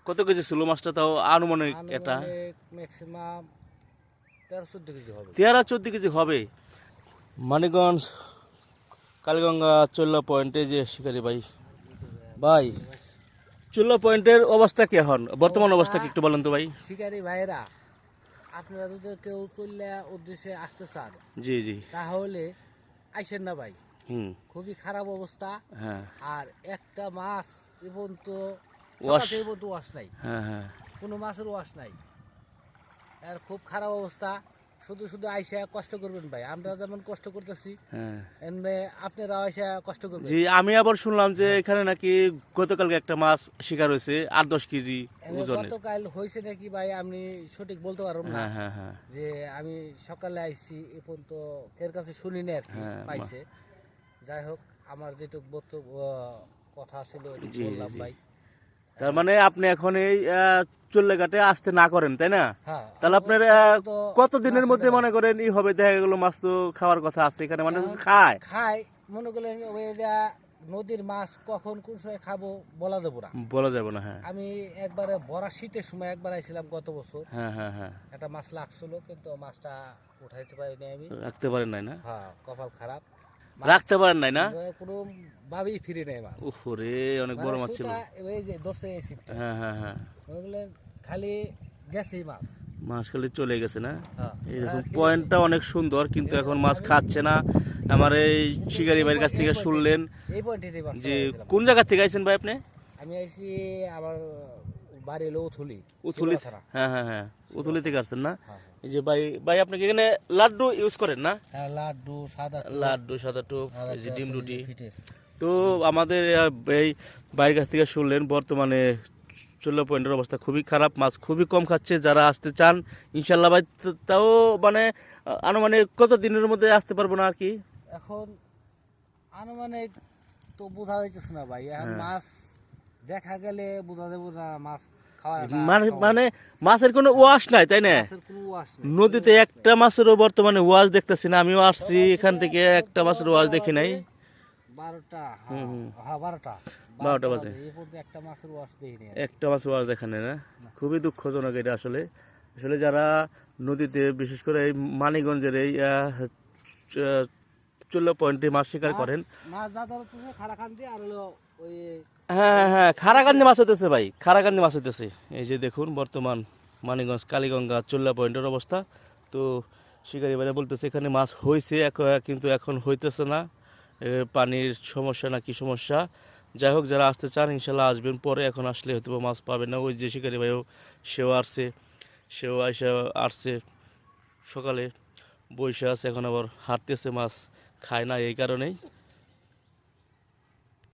কত কেজি ছিল মাছটা তাও আনুমানিক এটা? ম্যাক্সিমাম 13-14 কেজি হবে। 13-14 কেজি হবে। মানিকগঞ্জ কালীগঙ্গা চল্লা পয়েন্টে যে শিকারি ভাই, ভাই চল্লা পয়েন্টের অবস্থা কি এখন, বর্তমান অবস্থা কি একটু বলেন তো ভাই? শিকারি ভাইরা, আপনারা যদি কেউ চল্লা উদ্দেশ্যে আসতে চান, জি জি, তাহলে আইসেন না ভাই, হুম, খুবই খারাপ অবস্থা। হ্যাঁ, আর একটা মাছ এবং তো ওয়াশ, ওয়াশ নাই, হ্যাঁ হ্যাঁ, কোনো মাছের ওয়াশ নাই, আর খুব খারাপ অবস্থা। শুধু শুধু আইসা কষ্ট করবেন ভাই, আমরা যেমন কষ্ট করতেছি হ্যাঁ, এমনি আপনারা আইসা কষ্ট করবেন। জি। আমি আবার শুনলাম যে এখানে নাকি গতকালকে একটা মাছ শিকার হয়েছে 8-10 কেজি ওজনের। গতকাল হয়েছে নাকি ভাই আমি সঠিক বলতে পারবো না, হ্যাঁ হ্যাঁ হ্যাঁ, যে আমি সকালে আইছি এখন তো এর কাছে শুনি না আর কি, হ্যাঁ, পাইছে। যাই হোক, আমার যেটুক বক্তব্য কথা ছিল ওইটুকু জি, বললাম জি। ভাই। তার মানে আপনি এখন এই চল্লেঘাটে আসতে না করেন, তাই না? হ্যাঁ, তাহলে আপনার তো কত দিনের মাছ মধ্যে হলে মনে করেন ই হবে, দেখা গেল মাছ তো খাওয়ার কথা আছে এখানে, মানে এখন খায়? খাই, মনে করলেন ওইটা নদীর মাছ কখন কোন সময় খাবো বলা দেবো না। বলা যাবে না, হ্যাঁ আমি একবারে ভরা শীতের সময় একবার আইছিলাম গত বছর, হ্যাঁ হ্যাঁ হ্যাঁ, একটা মাছ লাগছিল কিন্তু মাছটা উঠাইতে পারিনি আমি। রাখতে পারেন নাই না? হ্যাঁ, কপাল খারাপ, রাখতে পারেন নাই না? কোনো ভাবেই ফিরে নেই মাছ। উফ রে, অনেক বড় মাছ ছিল। এই যে ধরছে এই শিপটা, হ্যাঁ হ্যাঁ হ্যাঁ, মনে করলেন খালি গেছেই মাছ। মাছ খালি চলে গেছে না? হ্যাঁ, এই দেখুন পয়েন্টটা অনেক সুন্দর, কিন্তু এখন মাছ খাচ্ছে না। আমার এই শিকারি ভাইয়ের কাছ থেকে শুনলেন এই পয়েন্টে যে কোন জায়গা থেকে আইছেন ভাই আপনি? আমি আইছি, আমার বাড়ি হলো উথুলি। উথুলি, থানা। হ্যাঁ হ্যাঁ হ্যাঁ, উথুলি থেকে আসছেন না? হ্যাঁ, এই যে ভাই, ভাই আপনি কি এখানে লাড্ডু ইউজ করেন না? হ্যাঁ, লাড্ডু, সাদা লাড্ডু, সাদা টোপ, আর এই যে একটা ডিম আছে রুটি। ফিটের। তো আমাদের এই ভাইয়ের কাছ থেকে শুনলেন বর্তমানে চল্লা পয়েন্টের অবস্থা খুবই খারাপ, মাছ খুবই কম খাচ্ছে। যারা আসতে চান ইনশাল্লাহ ভাই, তাও মানে আনুমানিক কত দিনের মধ্যে আসতে পারবো না আর কি? এখন আনুমানিক তো বোঝা যাইতেছে না ভাই, এখন হ্যাঁ। মাছ দেখা গেলে বোঝা যাবে না মাছ খাওয়া মানে মানে মাছের কোনো ওয়াশ নাই, তাই না? মাছের কোনো ওয়াশ নেই। নদীতে একটা মাছেরও বর্তমানে ওয়াশ দেখতেছি না। আমিও আসছি এখান থেকে, একটা মাছের ওয়াশ দেখি নাই। 12টা, হুম, হুম। হ্যাঁ 12টা 12টা বাজে এই পর্যন্ত একটা মাছের ওয়াশ দেখিনি। একটা মাছের ওয়াশ দেখানে না? খুবই দুঃখজনক এটা আসলে। আসলে যারা নদীতে, বিশেষ করে এই মানিকগঞ্জের এই চল্লা পয়েন্টে মাছ শিকার করেন, মাছ যা ধরতেছে খারাখান্দি আর হলো ওই হ্যাঁ হ্যাঁ হ্যাঁ, খারাকান্দি মাছ হইতেছে ভাই, খারাকান্দি মাছ হইতেছে। এই যে দেখুন বর্তমান মানিকগঞ্জ কালীগঙ্গা চল্লা পয়েন্টের অবস্থা। তো শিকারি ভাইরা বলতেছে এখানে মাছ হয়েছে, কিন্তু এখন হইতেছে না। পানির সমস্যা না কি সমস্যা, যাই হোক যারা আসতে চান ইনশাল্লাহ আসবেন, পরে এখন আসলে হয়তো বা মাছ পাবেন না। ওই যে শিকারি ভাইও, সেও আসছে, সেও আসছে সকালে, বসে আছে, এখন আবার হাঁটতেছে, মাছ খায় না এই কারণেই।